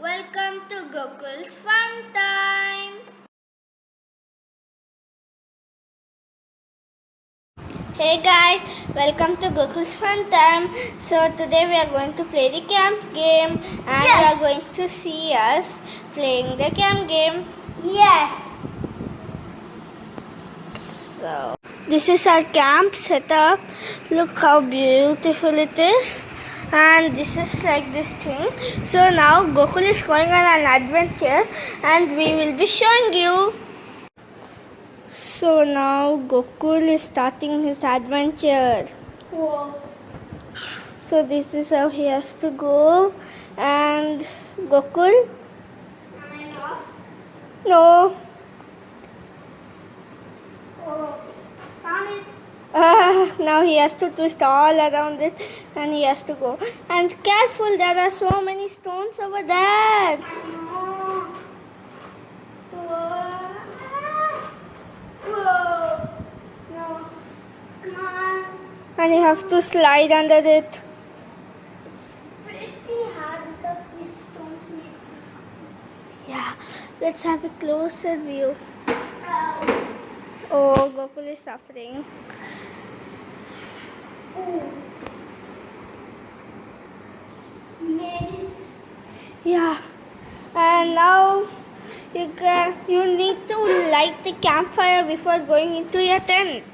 Welcome to Gokul's Fun Time. Hey guys, welcome to Gokul's Fun Time. So today we are going to play the camp game and you are going to see us playing the camp game. Yes. So this is our camp setup. Look how beautiful it is. And this is like this thing. So now Gokul is going on an adventure and we will be showing you. So now Gokul is starting his adventure. Whoa. So this is how he has to go. And Gokul? Am I lost? No. Oh, found it. Now he has to twist all around it and he has to go. And careful, there are so many stones over there. Whoa. No. Come on. And you have to slide under it. It's pretty hard because these stones make. Yeah, let's have a closer view. Oh, Gokul is suffering. Oh. Made it. Yeah. And now you need to light the campfire before going into your tent.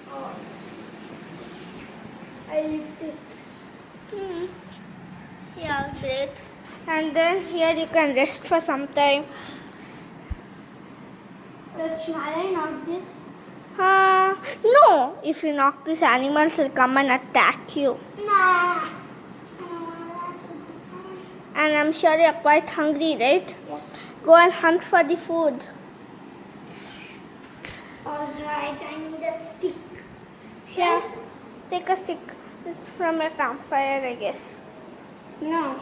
Oh. I lit it. Yeah, great. And then here you can rest for some time. Shall I knock this? No. If you knock this, animals will come and attack you. Nah. And I'm sure you're quite hungry, right? Yes. Go and hunt for the food. Alright, I need a stick. Here, take a stick. It's from a campfire, I guess. No,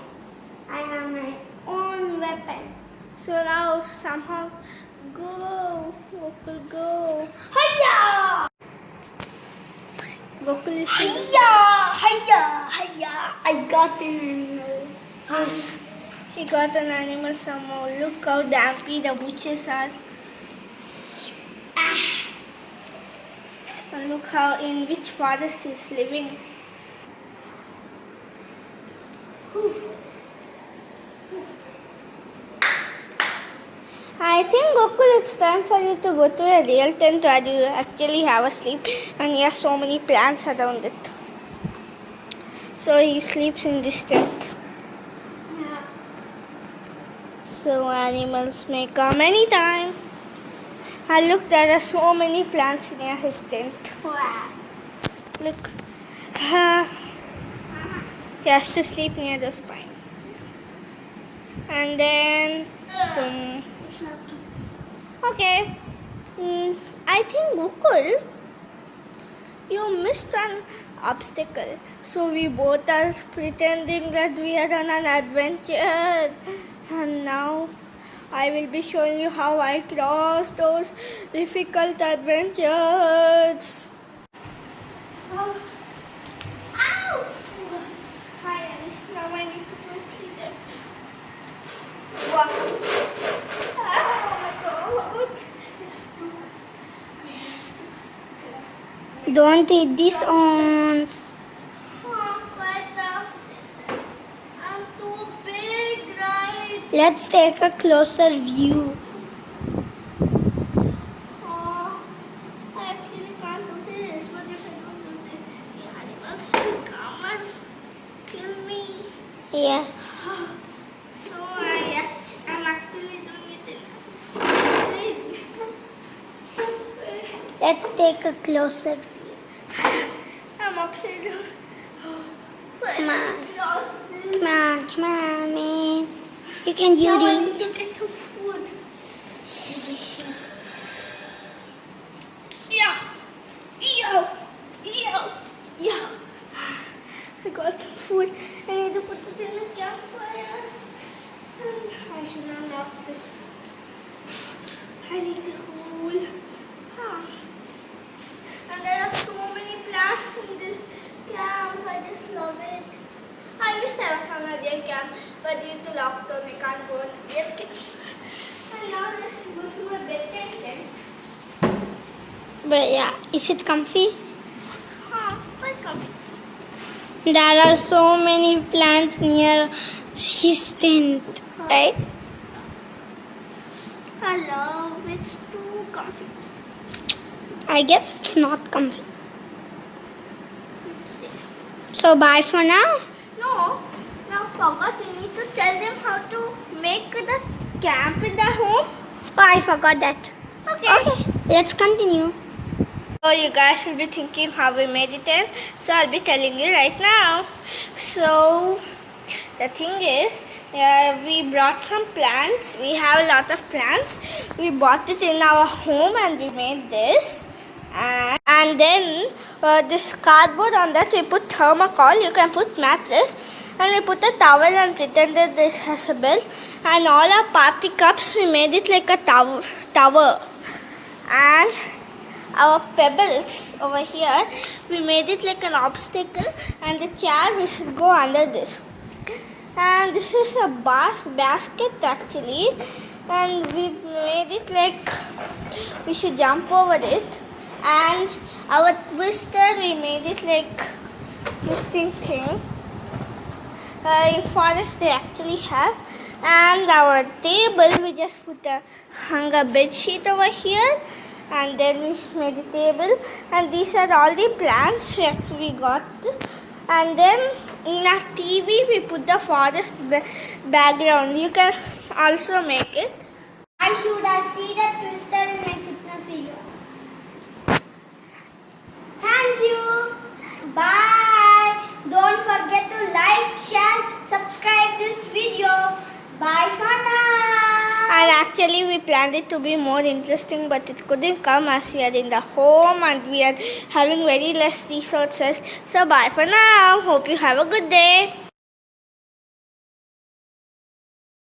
I have my own weapon. So now somehow go, Gokul, go. Hiya! Gokul is Hiya! I got an animal. Yes, he got an animal somehow. Look how dampy the bushes are. And look how in which forest he's living. I think Gokul, it's time for you to go to a real tent where you actually have a sleep and he has so many plants around it. So he sleeps in this tent. Yeah. So animals may come anytime. And look, there are so many plants near his tent. Wow. Look. He has to sleep near the spine. And then... Okay. I think Gokul, you missed an obstacle. So we both are pretending that we are on an adventure. And now I will be showing you how I crossed those difficult adventures. Oh. Ow! Finally, now I need to twist it. Wow. Oh my God. Don't eat these owns. Oh, quite tough. I'm too big, right? Let's take a closer view. Oh, I actually can't do this. What if I don't do this? The animals will come and kill me. Yes. So I'm actually doing it in Let's take a closer view. I'm upside down. Come on. Come on, man. You can do Now I need to this. get some food. Yeah. I got some food. I need to put it in the campfire. I should not knock this. I need to cool. And there are so many plants in this camp. I just love it. I wish I was on a real camp, but but due to lockdown, we can't go and lift it. And now let's go to my bed then. But yeah, is it comfy? Quite comfy. There are so many plants near his tent, right? I love it's too comfy. I guess it's not comfy. Yes. So bye for now. No, now forgot we need to tell them how to make the camp in their home. Oh, I forgot that. Okay. Let's continue. So you guys will be thinking how we made it in. So I'll be telling you right now. So the thing is, we brought some plants. We have a lot of plants. We bought it in our home and we made this. And then this cardboard, on that we put thermocol. You can put mattress. And we put a towel and pretended this has a bell. And all our party cups, we made it like a tower. And our pebbles over here, we made it like an obstacle, and the chair we should go under this. And this is a basket actually, and we made it like we should jump over it. And our twister, we made it like twisting thing. In forest they actually have. And our table, we just hung a bed sheet over here. And then we made a table, and these are all the plants we actually got. And then in our TV we put the forest background. You can also make it. I should have seen the twister in my fitness video. Thank you. Bye. Don't forget to like, share, subscribe this video. Bye for now. And actually we planned it to be more interesting, but it couldn't come as we are in the home and we are having very less resources. So bye for now. Hope you have a good day.